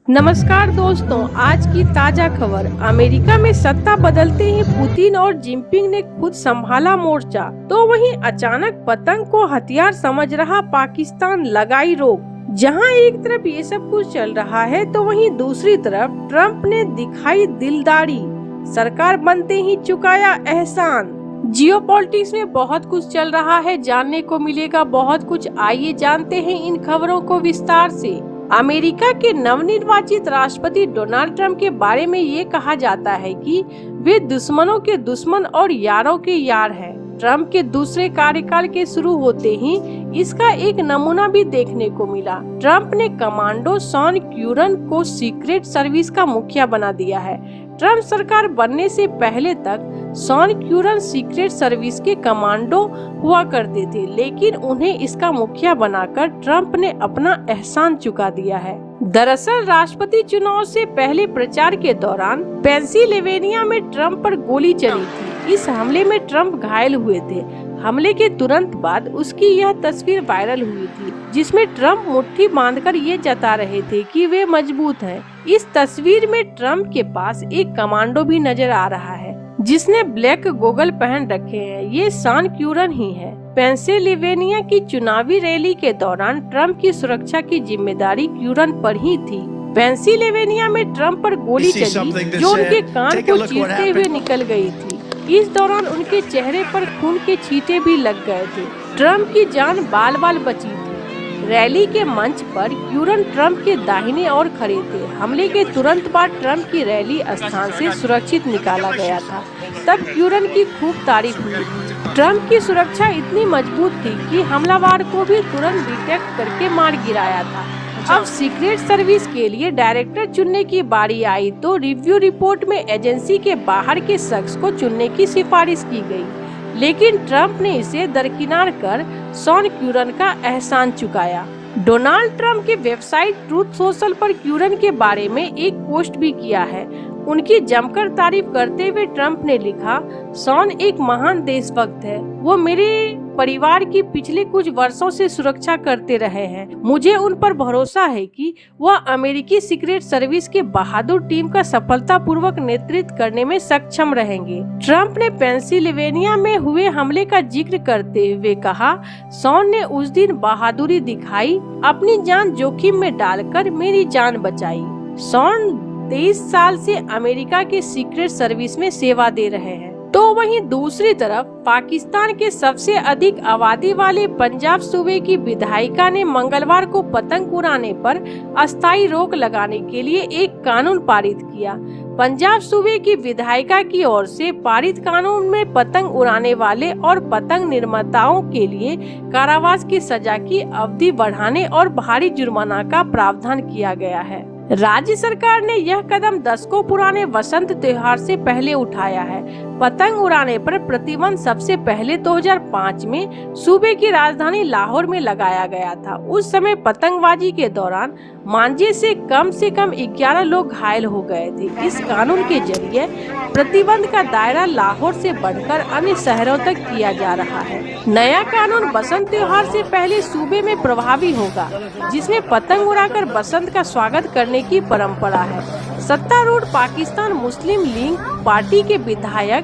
नमस्कार दोस्तों, आज की ताजा खबर। अमेरिका में सत्ता बदलते ही पुतिन और जिनपिंग ने खुद संभाला मोर्चा, तो वहीं अचानक पतंग को हथियार समझ रहा पाकिस्तान लगाई रोक। जहां एक तरफ ये सब कुछ चल रहा है तो वहीं दूसरी तरफ ट्रंप ने दिखाई दिलदारी, सरकार बनते ही चुकाया एहसान। जियोपॉलिटिक्स में बहुत कुछ चल रहा है, जानने को मिलेगा बहुत कुछ। आइए जानते हैं इन खबरों को विस्तार से। अमेरिका के नवनिर्वाचित राष्ट्रपति डोनाल्ड ट्रंप के बारे में ये कहा जाता है कि वे दुश्मनों के दुश्मन और यारों के यार हैं। ट्रंप के दूसरे कार्यकाल के शुरू होते ही इसका एक नमूना भी देखने को मिला। ट्रंप ने कमांडो शॉन क्यूरन को सीक्रेट सर्विस का मुखिया बना दिया है। ट्रंप सरकार बनने से पहले तक शॉन क्यूरन सीक्रेट सर्विस के कमांडो हुआ करते थे, लेकिन उन्हें इसका मुखिया बनाकर ट्रंप ने अपना एहसान चुका दिया है। दरअसल राष्ट्रपति चुनाव से पहले प्रचार के दौरान पेंसिल्वेनिया में ट्रंप पर गोली चली थी। इस हमले में ट्रंप घायल हुए थे। हमले के तुरंत बाद उसकी यह तस्वीर वायरल हुई थी, जिसमें ट्रंप मुट्ठी बांधकर ये जता रहे थे कि वे मजबूत हैं। इस तस्वीर में ट्रंप के पास एक कमांडो भी नजर आ रहा है, जिसने ब्लैक गोगल पहन रखे हैं। ये शॉन क्यूरन ही है। पेंसिल्वेनिया की चुनावी रैली के दौरान ट्रंप की सुरक्षा की जिम्मेदारी क्यूरन पर ही थी। पेंसिल्वेनिया में ट्रंप पर गोली चली जो उनके कान को चीरते हुए निकल गई थी। इस दौरान उनके चेहरे पर खून के छींटे भी लग गए थे। ट्रंप की जान बाल बाल बची थी। रैली के मंच पर क्यूरन ट्रंप के दाहिने ओर खड़े थे। हमले के तुरंत बाद ट्रंप की रैली स्थान से सुरक्षित निकाला गया था। तब क्यूरन की खूब तारीफ हुई। ट्रंप की सुरक्षा इतनी मजबूत थी कि हमलावर को भी तुरंत डिटेक्ट करके मार गिराया था। अब सीक्रेट सर्विस के लिए डायरेक्टर चुनने की बारी आई तो रिव्यू रिपोर्ट में एजेंसी के बाहर के शख्स को चुनने की सिफारिश की गई, लेकिन ट्रंप ने इसे दरकिनार कर शॉन क्यूरन का एहसान चुकाया। डोनाल्ड ट्रंप के वेबसाइट ट्रूथ सोशल पर क्यूरन के बारे में एक पोस्ट भी किया है। उनकी जमकर तारीफ करते हुए ट्रंप ने लिखा, शॉन एक महान देशभक्त है। वो मेरे परिवार की पिछले कुछ वर्षों से सुरक्षा करते रहे हैं। मुझे उन पर भरोसा है कि वह अमेरिकी सीक्रेट सर्विस के बहादुर टीम का सफलतापूर्वक नेतृत्व करने में सक्षम रहेंगे। ट्रंप ने पेंसिल्वेनिया में हुए हमले का जिक्र करते हुए कहा, शॉन ने उस दिन बहादुरी दिखाई, अपनी जान जोखिम में डालकर मेरी जान बचाई। शॉन 23 साल से अमेरिका के सीक्रेट सर्विस में सेवा दे रहे हैं। तो वहीं दूसरी तरफ पाकिस्तान के सबसे अधिक आबादी वाले पंजाब सूबे की विधायिका ने मंगलवार को पतंग उड़ाने पर अस्थायी रोक लगाने के लिए एक कानून पारित किया। पंजाब सूबे की विधायिका की ओर से पारित कानून में पतंग उड़ाने वाले और पतंग निर्माताओं के लिए कारावास की सजा की अवधि बढ़ाने और भारी जुर्माना का प्रावधान किया गया है। राज्य सरकार ने यह कदम दशकों पुराने वसंत त्योहार से पहले उठाया है। पतंग उड़ाने पर प्रतिबंध सबसे पहले 2005 में सूबे की राजधानी लाहौर में लगाया गया था। उस समय पतंगबाजी के दौरान मांझे से कम 11 लोग घायल हो गए थे। इस कानून के जरिए प्रतिबंध का दायरा लाहौर से बढ़कर अन्य शहरों तक किया जा रहा है। नया कानून बसंत त्योहार से पहले सूबे में प्रभावी होगा, जिसमें पतंग उड़ाकर बसंत का स्वागत करने की परंपरा है। सत्तारूढ़ पाकिस्तान मुस्लिम लीग पार्टी के विधायक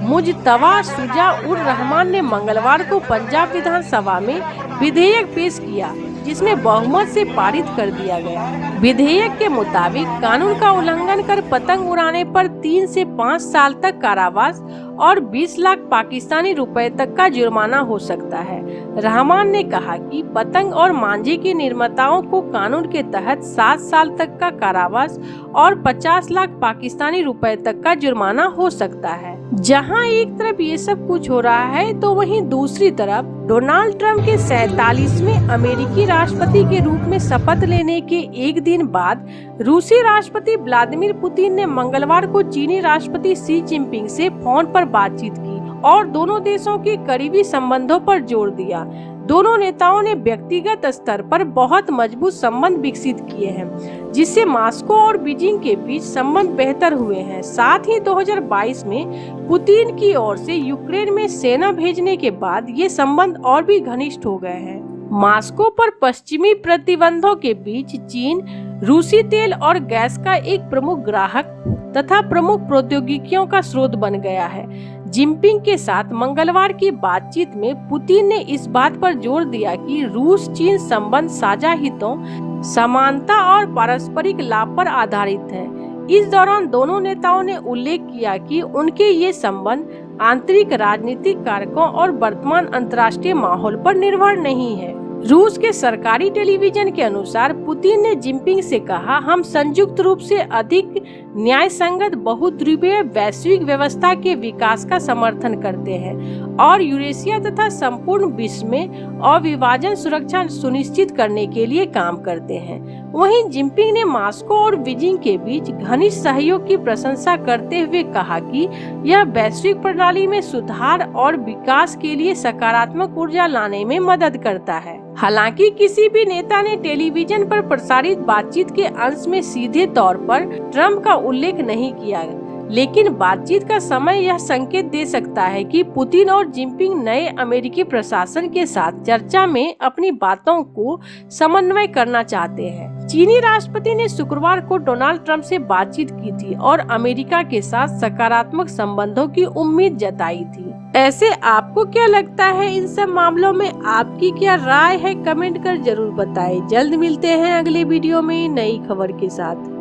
मुजतबा शुजा उर रहमान ने मंगलवार को पंजाब विधानसभा में विधेयक पेश किया, जिसमें बहुमत से पारित कर दिया गया। विधेयक के मुताबिक कानून का उल्लंघन कर पतंग उड़ाने पर 3 से 5 साल तक कारावास और 20 लाख पाकिस्तानी रुपए तक का जुर्माना हो सकता है। रहमान ने कहा कि पतंग और मांझे के निर्माताओं को कानून के तहत 7 साल तक का कारावास और 50 लाख पाकिस्तानी रुपए तक का जुर्माना हो सकता है। जहां एक तरफ ये सब कुछ हो रहा है तो वहीं दूसरी तरफ डोनाल्ड ट्रंप के 47वें अमेरिकी राष्ट्रपति के रूप में शपथ लेने के एक दिन बाद रूसी राष्ट्रपति व्लादिमीर पुतिन ने मंगलवार को चीनी राष्ट्रपति शी जिनपिंग से फोन पर बातचीत की और दोनों देशों के करीबी संबंधों पर जोर दिया। दोनों नेताओं ने व्यक्तिगत स्तर पर बहुत मजबूत संबंध विकसित किए हैं, जिससे मॉस्को और बीजिंग के बीच संबंध बेहतर हुए हैं। साथ ही 2022 में पुतिन की ओर से यूक्रेन में सेना भेजने के बाद ये संबंध और भी घनिष्ठ हो गए हैं। मॉस्को पर पश्चिमी प्रतिबंधों के बीच चीन रूसी तेल और गैस का एक प्रमुख ग्राहक तथा प्रमुख प्रौद्योगिकियों का स्रोत बन गया है। जिनपिंग के साथ मंगलवार की बातचीत में पुतिन ने इस बात पर जोर दिया कि रूस चीन संबंध साझा हितों, समानता और पारस्परिक लाभ पर आधारित है। इस दौरान दोनों नेताओं ने उल्लेख किया कि उनके ये संबंध आंतरिक राजनीतिक कारकों और वर्तमान अंतर्राष्ट्रीय माहौल पर निर्भर नहीं है। रूस के सरकारी टेलीविजन के अनुसार पुतिन ने जिनपिंग से कहा, हम संयुक्त रूप से अधिक न्यायसंगत बहुध्रुवीय वैश्विक व्यवस्था के विकास का समर्थन करते हैं और यूरेशिया तथा संपूर्ण विश्व में अविभाजन सुरक्षा सुनिश्चित करने के लिए काम करते हैं। वहीं जिनपिंग ने मॉस्को और बीजिंग के बीच घनिष्ठ सहयोग की प्रशंसा करते हुए कहा कि यह वैश्विक प्रणाली में सुधार और विकास के लिए सकारात्मक ऊर्जा लाने में मदद करता है। हालांकि किसी भी नेता ने टेलीविजन पर प्रसारित बातचीत के अंश में सीधे तौर पर ट्रंप का उल्लेख नहीं किया, लेकिन बातचीत का समय यह संकेत दे सकता है कि पुतिन और जिनपिंग नए अमेरिकी प्रशासन के साथ चर्चा में अपनी बातों को समन्वय करना चाहते हैं। चीनी राष्ट्रपति ने शुक्रवार को डोनाल्ड ट्रंप से बातचीत की थी और अमेरिका के साथ सकारात्मक संबंधों की उम्मीद जताई थी। ऐसे आपको क्या लगता है इन सब मामलों में? आपकी क्या राय है? कमेंट कर जरूर बताएं। जल्द मिलते हैं अगले वीडियो में नई खबर के साथ।